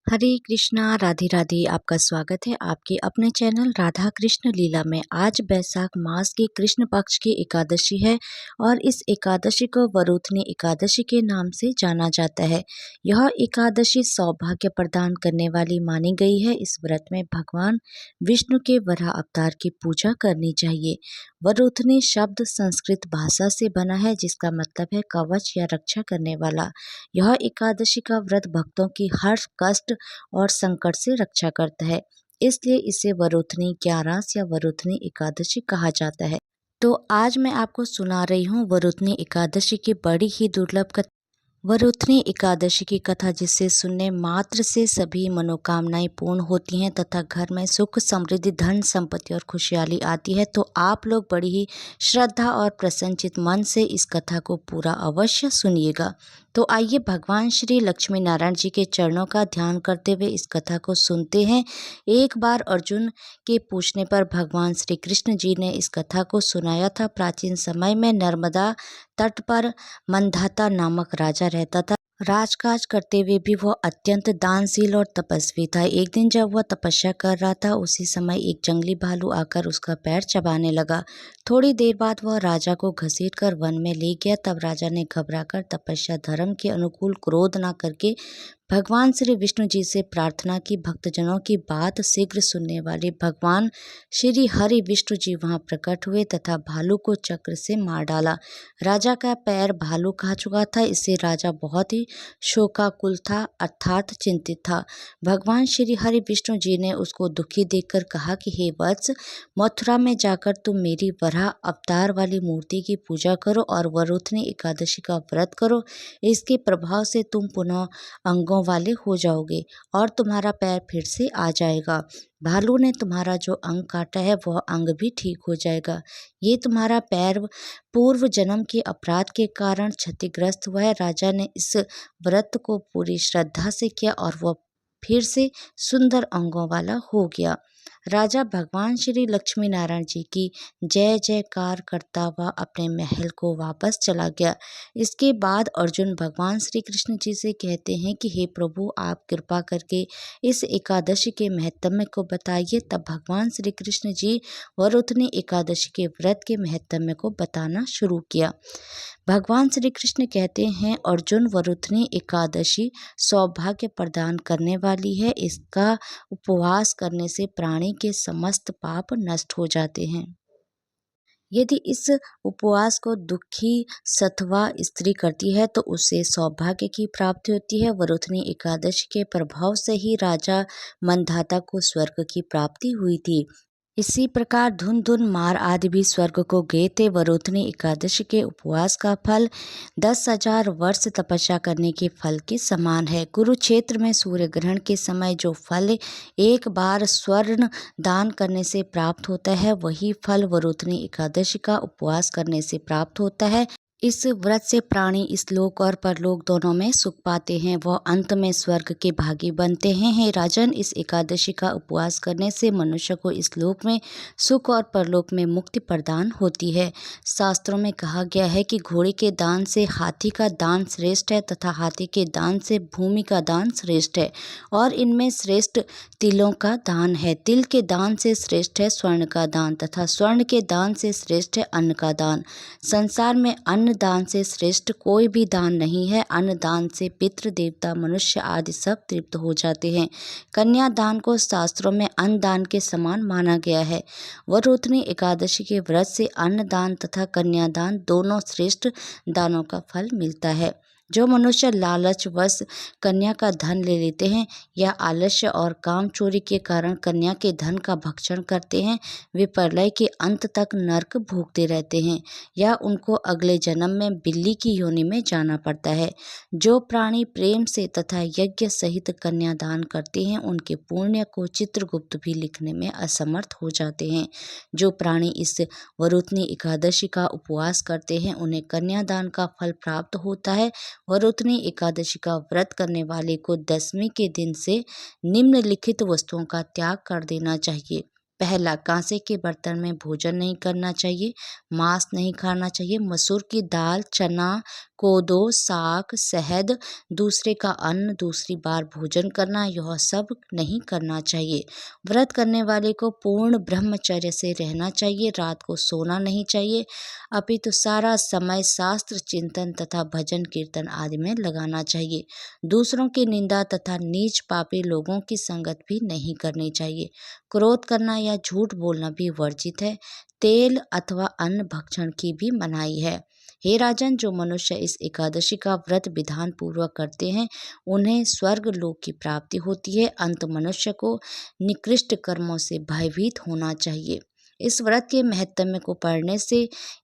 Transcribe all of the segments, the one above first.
हरे कृष्णा राधे राधे। आपका स्वागत है आपके अपने चैनल राधा कृष्ण लीला में। आज बैसाख मास की कृष्ण पक्ष की एकादशी है और इस एकादशी को वरुथनी एकादशी के नाम से जाना जाता है। यह एकादशी सौभाग्य प्रदान करने वाली मानी गई है। इस व्रत में भगवान विष्णु के वराह अवतार की पूजा करनी चाहिए। वरुथनी शब्द संस्कृत भाषा से बना है जिसका मतलब है कवच या रक्षा करने वाला। यह एकादशी का व्रत भक्तों की हर कष्ट और संकट से रक्षा करता है, इसलिए इसे वरुथनी ग्यारस या वरुथनी एकादशी कहा जाता है। तो आज मैं आपको सुना रही हूँ वरुथनी एकादशी की बड़ी ही दुर्लभ कथा। वरुथनी एकादशी की कथा जिसे सुनने मात्र से सभी मनोकामनाएं पूर्ण होती हैं तथा घर में सुख समृद्धि धन संपत्ति और खुशहाली आती है। तो आप लोग बड़ी ही श्रद्धा और प्रसन्नचित मन से इस कथा को पूरा अवश्य सुनिएगा। तो आइए भगवान श्री लक्ष्मी नारायण जी के चरणों का ध्यान करते हुए इस कथा को सुनते हैं। एक बार अर्जुन के पूछने पर भगवान श्री कृष्ण जी ने इस कथा को सुनाया था। प्राचीन समय में नर्मदा तट पर मंधाता नामक राजा रहता था। राजकाज करते हुए भी वह अत्यंत दानशील और तपस्वी था। एक दिन जब वह तपस्या कर रहा था उसी समय एक जंगली भालू आकर उसका पैर चबाने लगा। थोड़ी देर बाद वह राजा को घसीटकर वन में ले गया। तब राजा ने घबराकर तपस्या धर्म के अनुकूल क्रोध न करके भगवान श्री विष्णु जी से प्रार्थना की। भक्तजनों की बात शीघ्र सुनने वाले भगवान श्री हरि विष्णु जी वहां प्रकट हुए तथा भालू को चक्र से मार डाला। राजा का पैर भालू खा चुका था, इससे राजा बहुत ही शोकाकुल था अर्थात चिंतित था। भगवान श्री हरि विष्णु जी ने उसको दुखी देखकर कहा कि हे वत्स, मथुरा में जाकर तुम मेरी वराह अवतार वाली मूर्ति की पूजा करो और वरुथनी एकादशी का व्रत करो। इसके प्रभाव से तुम पुनः अंगों वाले हो जाओगे और तुम्हारा पैर फिर से आ जाएगा। भालू ने तुम्हारा जो अंग काटा है वह अंग भी ठीक हो जाएगा। ये तुम्हारा पैर पूर्व जन्म के अपराध के कारण क्षतिग्रस्त हुआ है। राजा ने इस व्रत को पूरी श्रद्धा से किया और वह फिर से सुंदर अंगों वाला हो गया। राजा भगवान श्री लक्ष्मी नारायण जी की जय जयकार करता हुआ अपने महल को वापस चला गया। इसके बाद अर्जुन भगवान श्री कृष्ण जी से कहते हैं कि हे प्रभु, आप कृपा करके इस एकादशी के महत्म्य को बताइए। तब भगवान श्री कृष्ण जी वरुथनी एकादशी के व्रत के महत्म्य को बताना शुरू किया। भगवान श्री कृष्ण कहते हैं, अर्जुन, वरुथनी एकादशी सौभाग्य प्रदान करने वाली है। इसका उपवास करने से प्राणी के समस्त पाप नष्ट हो जाते हैं। यदि इस उपवास को दुखी सत्वा स्त्री करती है तो उसे सौभाग्य की प्राप्ति होती है। वरुथनी एकादशी के प्रभाव से ही राजा मंधाता को स्वर्ग की प्राप्ति हुई थी। इसी प्रकार धुन धुन मार आदि भी स्वर्ग को गए थे। वरुथनी एकादशी के उपवास का फल 10,000 वर्ष तपस्या करने के फल के समान है। कुरुक्षेत्र में सूर्य ग्रहण के समय जो फल एक बार स्वर्ण दान करने से प्राप्त होता है, वही फल वरुथनी एकादशी का उपवास करने से प्राप्त होता है। इस व्रत से प्राणी इस लोक और परलोक दोनों में सुख पाते हैं। वह अंत में स्वर्ग के भागी बनते हैं। हे राजन, इस एकादशी का उपवास करने से मनुष्य को इस लोक में सुख और परलोक में मुक्ति प्रदान होती है। शास्त्रों में कहा गया है कि घोड़े के दान से हाथी का दान श्रेष्ठ है तथा हाथी के दान से भूमि का दान श्रेष्ठ है और इनमें श्रेष्ठ तिलों का दान है। तिल के दान से श्रेष्ठ है स्वर्ण का दान तथा स्वर्ण के दान से श्रेष्ठ है अन्न का दान। संसार में अन्न दान से श्रेष्ठ कोई भी दान नहीं है। अन्न दान से पितृ देवता मनुष्य आदि सब तृप्त हो जाते हैं। कन्या दान को शास्त्रों में अन्न दान के समान माना गया है। वरुथनी एकादशी के व्रत से अन्न दान तथा कन्या दान दोनों श्रेष्ठ दानों का फल मिलता है। जो मनुष्य लालचवश कन्या का धन ले लेते हैं या आलस्य और काम चोरी के कारण कन्या के धन का भक्षण करते हैं, वे प्रलय के अंत तक नरक भोगते रहते हैं या उनको अगले जन्म में बिल्ली की योनि में जाना पड़ता है। जो प्राणी प्रेम से तथा यज्ञ सहित कन्यादान करते हैं, उनके पुण्य को चित्रगुप्त भी लिखने में असमर्थ हो जाते हैं। जो प्राणी इस वरुथनी एकादशी का उपवास करते हैं, उन्हें कन्यादान का फल प्राप्त होता है। वरुथनी एकादशी का व्रत करने वाले को दशमी के दिन से निम्नलिखित वस्तुओं का त्याग कर देना चाहिए। पहला, कांसे के बर्तन में भोजन नहीं करना चाहिए, मांस नहीं खाना चाहिए, मसूर की दाल, चना, कोदो, साग, शहद, दूसरे का अन्न, दूसरी बार भोजन करना, यह सब नहीं करना चाहिए। व्रत करने वाले को पूर्ण ब्रह्मचर्य से रहना चाहिए। रात को सोना नहीं चाहिए, अपितु सारा समय शास्त्र चिंतन तथा भजन कीर्तन आदि में लगाना चाहिए। दूसरों की निंदा तथा नीच पापी लोगों की संगत भी नहीं करनी चाहिए। क्रोध करना या झूठ बोलना भी वर्जित है। तेल अथवा अन्न भक्षण की भी मनाही है। हे राजन, जो मनुष्य इस एकादशी का व्रत विधान पूर्वक करते हैं उन्हें स्वर्ग लोक की प्राप्ति होती है। अंत मनुष्य को निकृष्ट कर्मों से भयभीत होना चाहिए। इस व्रत के महत्व को पढ़ने से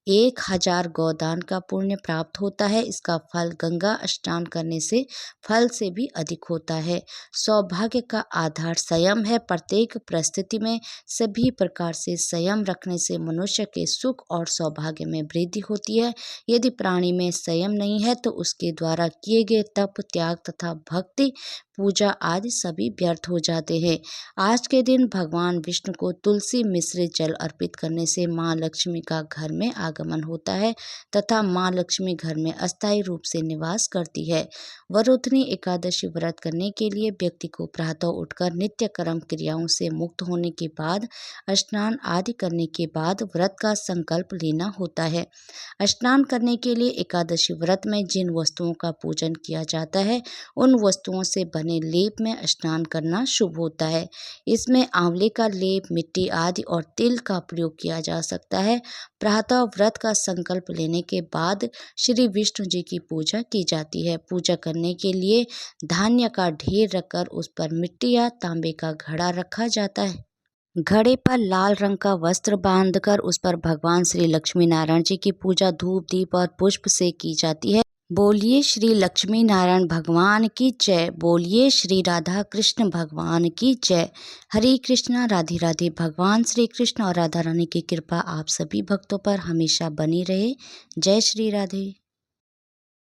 1000 गोदान का पुण्य प्राप्त होता है। इसका फल गंगा स्नान करने से फल से भी अधिक होता है। सौभाग्य का आधार संयम है। प्रत्येक परिस्थिति में सभी प्रकार से संयम रखने से मनुष्य के सुख और सौभाग्य में वृद्धि होती है। यदि प्राणी में संयम नहीं है तो उसके द्वारा किए गए तप, त्याग तथा भक्ति, पूजा आदि सभी व्यर्थ हो जाते हैं। आज के दिन भगवान विष्णु को तुलसी मिश्रित जल अर्पित करने से माँ लक्ष्मी का घर में आगमन होता है तथा माँ लक्ष्मी घर में अस्थायी रूप से निवास करती है। वरुथनी एकादशी व्रत करने के लिए व्यक्ति को प्रातः उठकर नित्य कर्म क्रियाओं से मुक्त होने के बाद स्नान आदि करने के बाद व्रत का संकल्प लेना होता है। स्नान करने के लिए एकादशी व्रत में जिन वस्तुओं का पूजन किया जाता है उन वस्तुओं से बने लेप में स्नान करना शुभ होता है। इसमें आंवले का लेप, मिट्टी आदि और तिल का प्रयोग किया जा सकता है। प्रातः व्रत का संकल्प लेने के बाद श्री विष्णु जी की पूजा की जाती है। पूजा करने के लिए धान्य का ढेर रखकर उस पर मिट्टी या तांबे का घड़ा रखा जाता है। घड़े पर लाल रंग का वस्त्र बांधकर उस पर भगवान श्री लक्ष्मी नारायण जी की पूजा धूप, दीप और पुष्प से की जाती है। बोलिए श्री लक्ष्मी नारायण भगवान की जय। बोलिए श्री राधा कृष्ण भगवान की जय। हरे कृष्णा, राधे राधे। भगवान श्री कृष्ण और राधा रानी की कृपा आप सभी भक्तों पर हमेशा बनी रहे। जय श्री राधे।